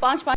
5-5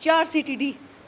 4 CTD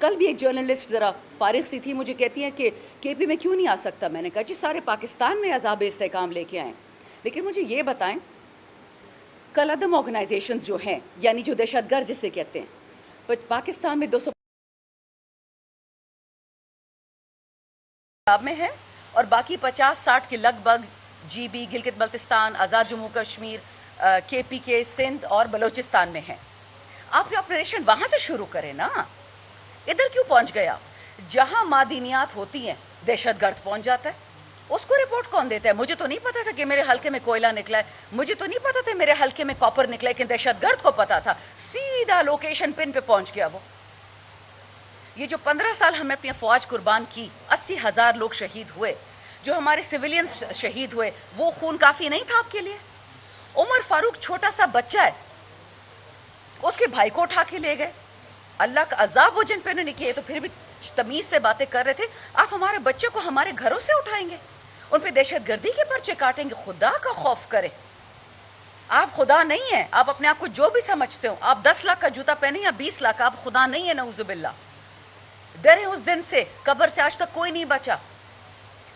کل بھی ایک جرنلسٹ ذرا فارغ سی تھی, مجھے کہتی ہیں کہ کے پی میں کیوں نہیں آ سکتا. میں نے کہا جی سارے پاکستان میں عذاب استحکام لے کے آئیں, لیکن مجھے یہ بتائیں کل عدم آرگنائزیشنز جو ہیں, یعنی جو دہشت گرد جسے کہتے ہیں, پاکستان میں 200 میں ہے اور باقی 50-60 کے لگ بھگ جی بی, گلگت بلتستان, آزاد جموں کشمیر, کے پی کے, سندھ اور بلوچستان میں ہیں. آپ آپریشن وہاں سے شروع کریں نا, ادھر کیوں پہنچ گیا؟ جہاں معدنیات ہوتی ہیں دہشت گرد پہنچ جاتا ہے. اس کو رپورٹ کون دیتا ہے؟ مجھے تو نہیں پتا تھا کہ میرے حلقے میں کوئلہ نکلا ہے, مجھے تو نہیں پتا تھا میرے حلقے میں کاپر نکلا ہے, کہ دہشت گرد کو پتا تھا. سیدھا لوکیشن پن پہ پہنچ گیا وہ. یہ جو 15 سال ہم نے اپنی فوج قربان کی, 80,000 لوگ شہید ہوئے, جو ہمارے سویلینز شہید ہوئے, وہ خون کافی نہیں تھا آپ کے لیے؟ عمر فاروق چھوٹا سا بچہ ہے, اس کے بھائی کو اٹھا کے لے گئے. اللہ کا عذاب وہ جن پہ انہوں نے کیے, تو پھر بھی تمیز سے باتیں کر رہے تھے. آپ ہمارے بچے کو ہمارے گھروں سے اٹھائیں گے, ان پہ دہشت گردی کے پرچے کاٹیں گے؟ خدا کا خوف کریں. آپ خدا نہیں ہیں, آپ اپنے آپ کو جو بھی سمجھتے ہو. آپ 10 لاکھ کا جوتا پہنے یا 20 لاکھ کا, آپ خدا نہیں ہیں, نعوذ باللہ. ڈرے اس دن سے, قبر سے آج تک کوئی نہیں بچا.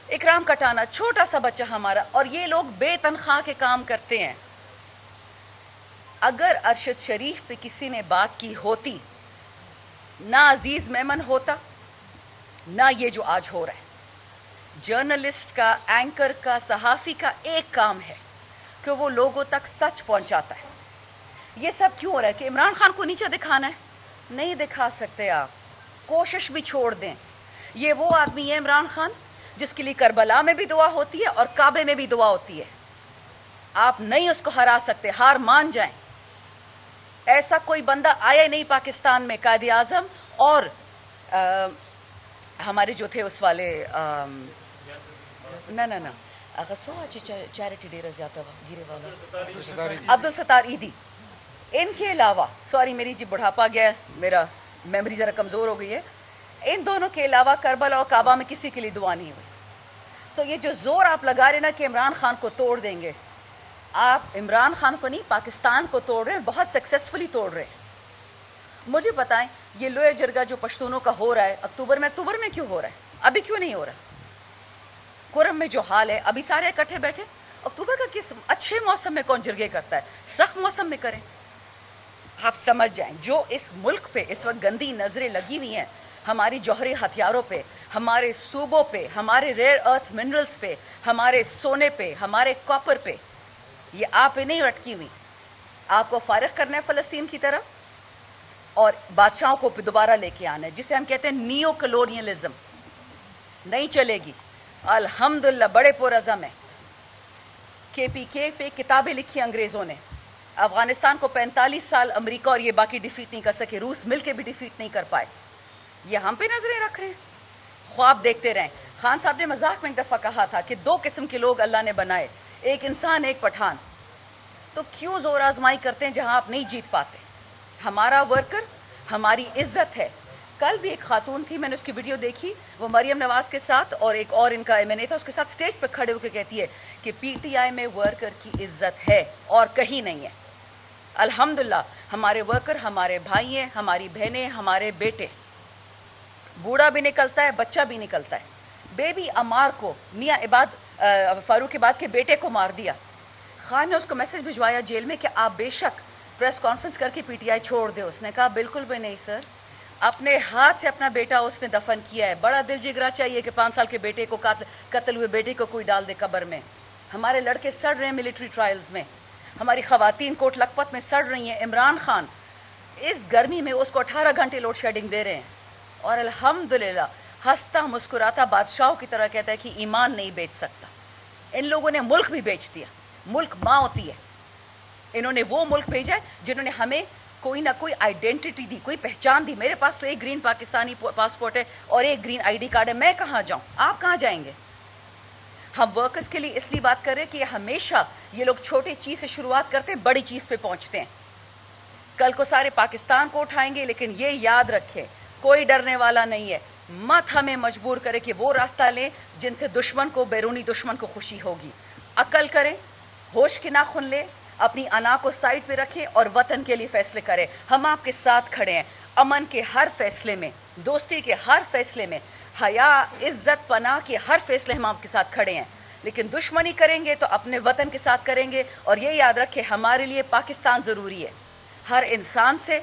اکرام کٹانا چھوٹا سا بچہ ہمارا, اور یہ لوگ بے تنخواہ کے کام کرتے ہیں. اگر ارشد شریف پہ کسی نے بات کی ہوتی, نہ عزیز میمن ہوتا, نہ یہ جو آج ہو رہا ہے. جرنلسٹ کا, اینکر کا, صحافی کا ایک کام ہے کہ وہ لوگوں تک سچ پہنچاتا ہے. یہ سب کیوں ہو رہا ہے کہ عمران خان کو نیچے دکھانا ہے؟ نہیں دکھا سکتے آپ, کوشش بھی چھوڑ دیں. یہ وہ آدمی ہے عمران خان جس کے لیے کربلا میں بھی دعا ہوتی ہے اور کعبے میں بھی دعا ہوتی ہے. آپ نہیں اس کو ہرا سکتے, ہار مان جائیں. ایسا کوئی بندہ آیا نہیں پاکستان میں, قائد اعظم اور ہمارے جو تھے اس والے چیریٹی ڈیرا زیادہ گیرے والا عبدالستار عیدی, ان کے علاوہ, سوری میری جی بڑھاپا گیا ہے, میرا میموری ذرا کمزور ہو گئی ہے, ان دونوں کے علاوہ کربلا اور کعبہ میں کسی کے لیے دعا نہیں ہوئی. سو یہ جو زور آپ لگا رہے نا کہ عمران خان کو توڑ دیں گے, آپ عمران خان کو نہیں پاکستان کو توڑ رہے ہیں, بہت سکسیسفلی توڑ رہے ہیں. مجھے بتائیں یہ لوہے جرگہ جو پشتونوں کا ہو رہا ہے اکتوبر میں کیوں ہو رہا ہے؟ ابھی کیوں نہیں ہو رہا؟ کرم میں جو حال ہے, ابھی سارے اکٹھے بیٹھے. اکتوبر کا کس اچھے موسم میں کون جرگے کرتا ہے؟ سخت موسم میں کریں. آپ سمجھ جائیں جو اس ملک پہ اس وقت گندی نظریں لگی ہوئی ہیں, ہماری جوہری ہتھیاروں پہ, ہمارے صوبوں پہ, ہمارے ریئر ارتھ منرلز پہ, ہمارے سونے پہ, ہمارے کاپر پہ, یہ آپ پہ نہیں اٹکی ہوئی. آپ کو فارغ کرنا ہے فلسطین کی طرف, اور بادشاہوں کو دوبارہ لے کے آنا ہے, جسے ہم کہتے ہیں نیو کلونیلزم. نہیں چلے گی. الحمدللہ بڑے پرعزم ہیں. کے پی کے پہ کتابیں لکھی انگریزوں نے, افغانستان کو 45 سال امریکہ اور یہ باقی ڈیفیٹ نہیں کر سکے, روس مل کے بھی ڈیفیٹ نہیں کر پائے. یہ ہم پہ نظریں رکھ رہے ہیں, خواب دیکھتے رہیں. خان صاحب نے مذاق میں ایک دفعہ کہا تھا کہ 2 قسم کے لوگ اللہ نے بنائے, ایک انسان ایک پٹھان. تو کیوں زور آزمائی کرتے ہیں جہاں آپ نہیں جیت پاتے؟ ہمارا ورکر ہماری عزت ہے. کل بھی ایک خاتون تھی, میں نے اس کی ویڈیو دیکھی, وہ مریم نواز کے ساتھ اور ایک اور ان کا ایم این اے تھا, اس کے ساتھ سٹیج پہ کھڑے ہو کے کہتی ہے کہ پی ٹی آئی میں ورکر کی عزت ہے اور کہیں نہیں ہے. الحمدللہ ہمارے ورکر ہمارے بھائی ہیں, ہماری بہنیں, ہمارے بیٹے. بوڑھا بھی نکلتا ہے, بچہ بھی نکلتا ہے. بیبی عمار کو میاں فاروق عباد کے بیٹے کو مار دیا. خان نے اس کو میسج بھجوایا جیل میں کہ آپ بے شک پریس کانفرنس کر کے پی ٹی آئی چھوڑ دے. اس نے کہا بالکل بھی نہیں سر, اپنے ہاتھ سے اپنا بیٹا اس نے دفن کیا ہے. بڑا دل جگرا چاہیے کہ 5 سال کے بیٹے کو, قتل ہوئے بیٹے کو کوئی ڈال دے قبر میں. ہمارے لڑکے سڑ رہے ہیں ملٹری ٹرائلز میں, ہماری خواتین کوٹ لکھپت میں سڑ رہی ہیں. عمران خان اس گرمی میں اس کو 18 گھنٹے لوڈ شیڈنگ دے رہے ہیں, اور الحمدللہ ہنستا مسکراتا بادشاہوں کی طرح کہتا ہے کہ ایمان نہیں بیچ سکتا. ان لوگوں نے ملک بھی بیچ دیا. ملک ماں ہوتی ہے. انہوں نے وہ ملک بھیجا ہے جنہوں نے ہمیں کوئی نہ کوئی آئیڈینٹی دی, کوئی پہچان دی. میرے پاس تو ایک گرین پاکستانی پاسپورٹ ہے اور ایک گرین آئی ڈی کارڈ ہے, میں کہاں جاؤں؟ آپ کہاں جائیں گے؟ ہم ورکرز کے لیے اس لیے بات کر رہے ہیں کہ ہمیشہ یہ لوگ چھوٹی چیز سے شروعات کرتے ہیں, بڑی چیز پہ پہنچتے ہیں. کل کو سارے پاکستان کو اٹھائیں گے, لیکن یہ یاد رکھیں کوئی ڈرنے والا نہیں ہے. مت ہمیں مجبور کرے کہ وہ راستہ لیں جن سے دشمن کو, بیرونی دشمن کو خوشی ہوگی. عقل کریں, ہوش کے ناخن لیں, اپنی انا کو سائڈ پہ رکھیں اور وطن کے لیے فیصلے کریں. ہم آپ کے ساتھ کھڑے ہیں. امن کے ہر فیصلے میں دوستی کے ہر فیصلے میں، حیا، عزت، پناہ کے ہر فیصلے ہم آپ کے ساتھ کھڑے ہیں، لیکن دشمنی کریں گے تو اپنے وطن کے ساتھ کریں گے. اور یہ یاد رکھیں ہمارے لیے پاکستان ضروری ہے. ہر انسان سے،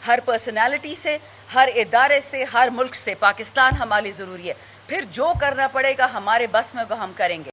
ہر پرسنالٹی سے، ہر ادارے سے، ہر ملک سے پاکستان ہمارے لیے ضروری ہے. پھر جو کرنا پڑے گا ہمارے بس میں ہوگا ہم کریں گے.